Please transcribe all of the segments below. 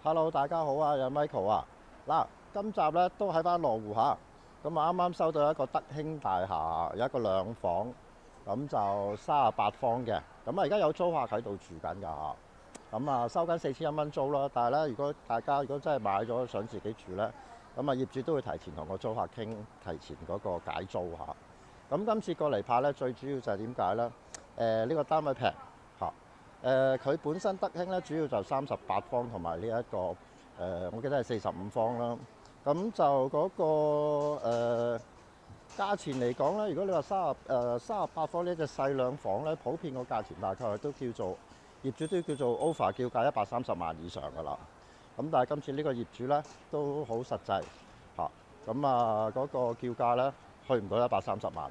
Hello，大家好啊，有 Michael 啊。嗱，今集咧都喺翻羅湖嚇。咁啊，啱啱收到一個德興大廈，有一個兩房，咁就38方嘅。咁啊，而家有租客喺度住緊㗎嚇。咁啊，收緊4100蚊租啦。但係咧，如果大家真係買咗想自己住咧，咁啊業主都會提前同個租客傾，提前嗰個解租嚇。咁今次過嚟拍咧，最主要就係點解咧？呢個單位平嚇。佢本身德興咧，主要就38方同埋呢一個我記得係45方啦。咁就嗰、個價錢嚟講咧，如果你話38方呢隻細兩房咧，普遍個價錢大概都叫做業主都叫做 over 叫價130萬以上㗎啦。咁但係今次呢個業主咧都好實際嚇，咁嗰個叫價咧去唔到130萬。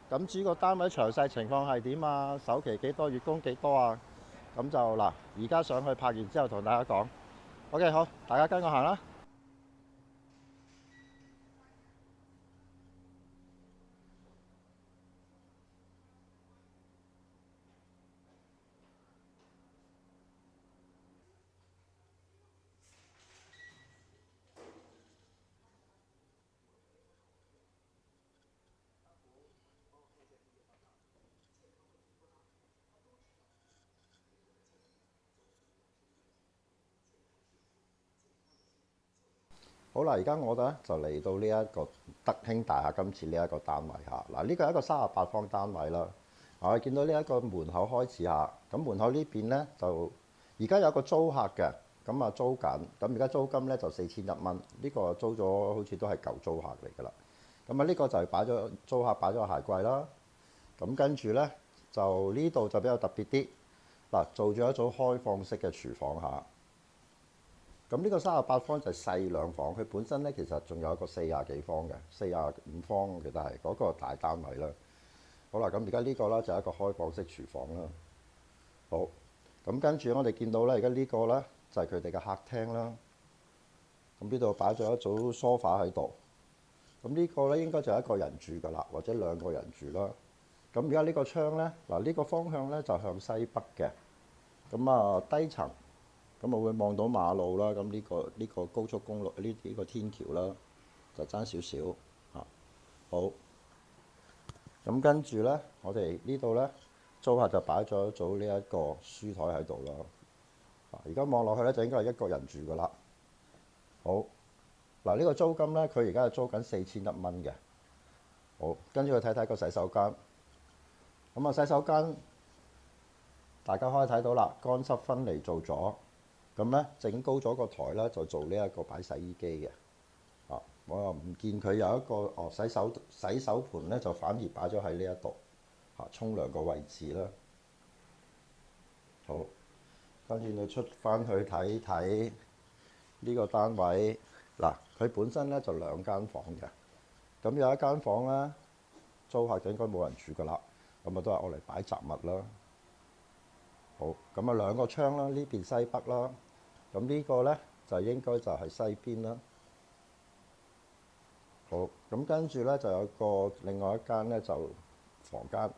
咁至於個單位詳細情況係點啊？首期幾多？月供幾多啊？咁就嗱，而家上去拍完之後同大家講。OK，好，大家跟我行啦。好啦，而家我哋咧就嚟到呢一個德興大廈今次呢一個單位嚇。嗱，呢個係一個38方單位啦。我見到呢一個門口開始嚇，咁門口呢邊咧就而家有個租客嘅，咁租緊，咁而家租金咧就4100蚊，呢個租咗好似都係舊租客嚟㗎啦。咁呢個就係租客擺咗個鞋櫃啦。咁跟住咧就呢度就比較特別啲，嗱，做咗一組開放式嘅廚房嚇。咁呢個38方就係細兩房，佢本身咧其實仲有一個40幾方嘅45方，我記得係嗰個大單位啦。好啦，咁而家呢個咧就係一個開放式廚房啦。好，咁跟住我哋見到咧，而家呢個咧就係佢哋嘅客廳啦。咁呢度擺咗一組梳化喺度。咁呢個咧應該就係一個人住㗎啦，或者兩個人住啦。咁而家呢個窗咧，嗱，呢個方向咧就向西北嘅。咁低層。咁我會望到馬路啦，咁呢個高速公路呢個天橋啦，就爭少少嚇。好，咁跟住咧，我哋呢度咧租客就擺咗一組呢一個書台喺度啦。而家望落去咧就應該係一個人住㗎啦。好，嗱，呢個租金咧，佢而家係租緊4100蚊嘅。好，跟住去睇睇個洗手間。洗手間大家可以睇到啦，乾濕分離做咗。咁咧整高咗個台咧，就做呢一個擺洗衣機嘅。我又唔見佢有一個洗手盤咧，就反而擺咗喺呢一度沖涼個位置啦。好，跟住你出翻去睇睇呢個單位。嗱，佢本身咧就兩間房嘅。咁有一間房咧，租客就應該冇人住㗎啦。咁都係我嚟擺雜物啦。好，咁兩個窗啦，呢邊西北啦。咁呢個咧就應該就係西邊啦。好，咁跟住咧就有另外一間咧就房間。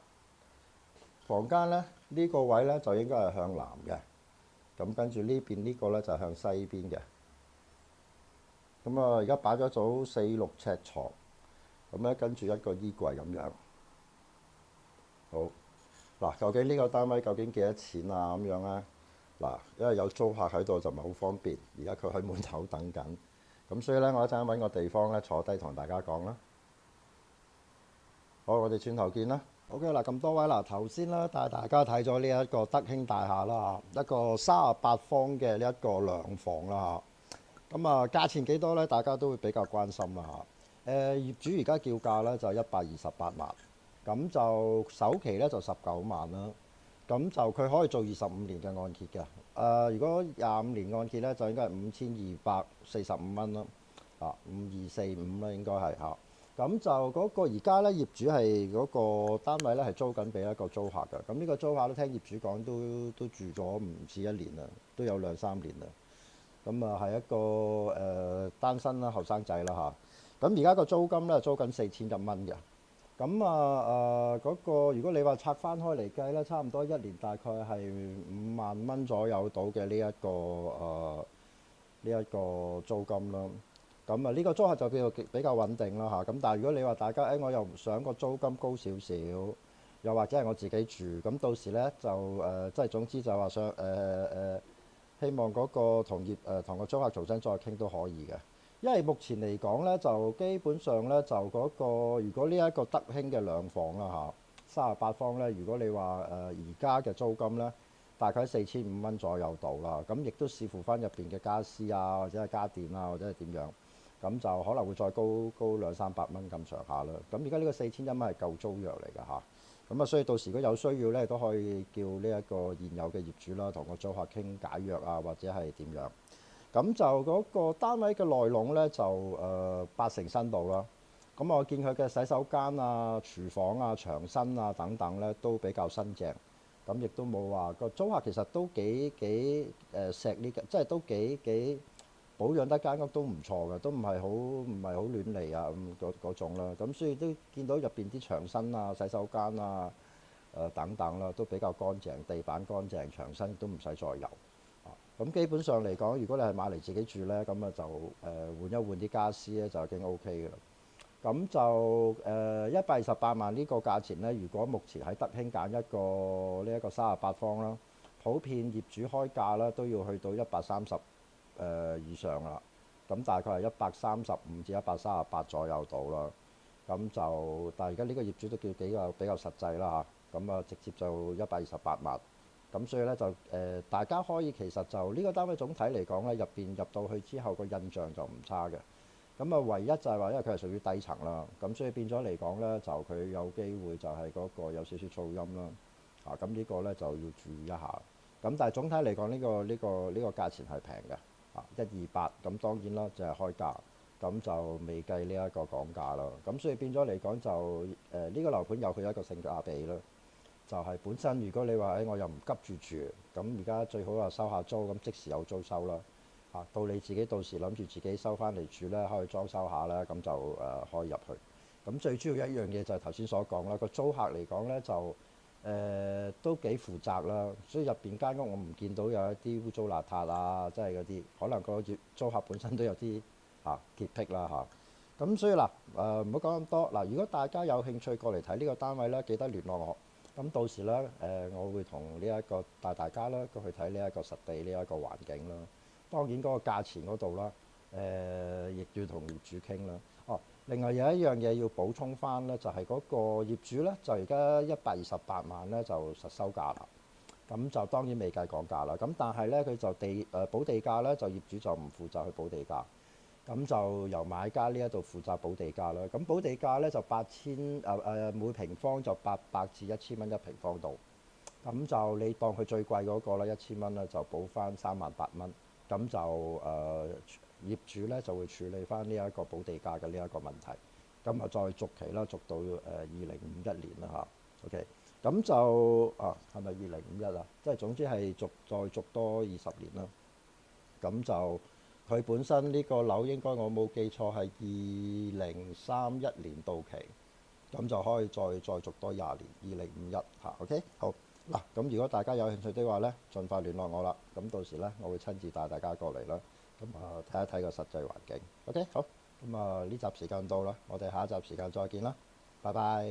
房間咧呢個位咧就應該係向南嘅。咁跟住呢邊呢個咧就向西邊嘅。而家擺咗組46尺床，咁咧跟住一個衣櫃咁樣。好，嗱，究竟呢個單位究竟幾多錢啊？咁樣咧？嗱，因為有租客喺度就唔係好方便，而家佢喺門口等緊，咁所以咧我一陣揾個地方咧坐低同大家講啦。好，我哋轉頭見啦。OK 嗱，咁多位嗱，頭先咧帶大家睇咗呢一個德興大廈啦，一個38方嘅呢一個兩房啦。價錢幾多咧？大家都會比較關心啦嚇。業主而家叫價咧就128萬，咁就首期咧就19萬啦。咁就佢可以做25年嘅按揭嘅。如果25年按揭咧，就應該係5245蚊啦。5245啦，應該係嚇。咁就嗰個而家咧，業主係嗰個單位咧係租緊俾一個租客嘅。咁呢個租客都聽業主講都住咗唔止1年啦，都有2、3年啦。係一個單身啦，後生仔啦嚇。咁而家個租金咧租緊4100蚊嘅。嗰個如果你話拆翻開嚟計咧，差唔多1年大概係5萬蚊左右到嘅呢呢一個租金啦。咁啊，呢個租客就比較穩定啦嚇。咁但係如果你話大家我又唔想個租金高少少，又或者係我自己住，咁到時呢，就即係總之就話想希望嗰個同個租客重新再傾都可以嘅。因為目前嚟講呢，就基本上呢，就嗰個如果呢一個德興嘅兩房啦嚇，38方呢，如果你話而家嘅租金呢，大概4500蚊左右度啦。咁亦都視乎翻入邊嘅家私啊，或者係家電啊，或者係點樣，咁就可能會再高200-300蚊咁上下啦。咁而家呢個4100蚊係舊租約嚟㗎嚇。咁啊，所以到時如果有需要呢，都可以叫呢一個現有嘅業主啦，同個租客傾解約啊，或者係點樣。咁就嗰個單位嘅內籠呢，就80新度啦。咁我見佢嘅洗手間啊、廚房啊、牆身啊等等呢，都比較新淨。咁亦都冇話個租客其實都幾錫呢個，即係都幾保養得間屋都唔錯嘅，都唔係好亂嚟啊嗰種啦。咁所以都見到入邊啲牆身啊、洗手間啊、等等啦，都比較乾淨，地板乾淨，牆身都唔使再油。咁基本上嚟講，如果你係買嚟自己住呢，咁啊就換一換啲家私咧，就已經 OK 嘅啦。咁就128萬呢個價錢呢，如果目前喺德興揀呢一個38方啦，普遍業主開價啦都要去到130以上啦。咁大概係135至138左右到啦。咁就但係而家呢個業主都叫比較實際啦嚇。咁啊直接就128萬。咁所以呢，就大家可以其實就呢個單位總體嚟講呢，入到去之後個印象就唔差嘅。咁啊，唯一就係話因為佢係屬於低層啦，咁所以變咗嚟講呢，就佢有機會就係嗰個有少少噪音啦。咁呢個呢，就要注意一下。咁但係總體嚟講，呢個價錢係平嘅，128。咁當然啦，就係開價，咁就未計呢一個講價啦。咁所以變咗嚟講就呢個樓盤有佢一個性價比啦。就係本身，如果你話我又唔急住住，咁而家最好話收下租，咁即時有租收啦。到你自己到時諗住自己收翻嚟住呢，可以裝修下啦，咁就可以入去。咁最主要一樣嘢就係頭先所講啦，個租客嚟講呢，就都幾負責啦，所以入邊間屋我唔見到有一啲污糟邋遢啊，即係嗰啲可能個租客本身都有啲潔癖啦嚇。咁所以嗱唔好講咁多嗱，如果大家有興趣過嚟睇呢個單位呢，記得聯絡我。咁到時呢，我會同呢一個帶大家啦，過去睇呢一個實地呢一個環境啦。當然嗰個價錢嗰度啦，亦要同業主傾啦。另外有一樣嘢要補充翻呢，就係嗰個業主呢，就而家128萬呢，就實收價啦。咁就當然未計講價啦。咁但係呢，佢就補地價呢，就業主就唔負責去補地價。咁就由買家呢一度負責補地價啦。咁補地價呢，就每平方就800至1000蚊一平方度。咁就你當佢最貴嗰個啦，1000蚊啦，就補翻38000蚊。咁就業主呢就會處理翻呢一個補地價嘅呢一個問題。咁啊再續期啦，續到2051年啦嚇。OK，咁就係咪2051啊？即係總之係再續多20年啦。咁就佢本身呢個樓應該我冇記錯係2031年到期，咁就可以再續多20年，2051嚇。OK，好嗱。咁如果大家有興趣的話呢，盡快聯絡我啦。咁到時呢，我會親自帶大家過嚟啦。咁睇一睇個實際環境。OK，好。咁呢集時間到啦，我哋下一集時間再見啦。拜拜。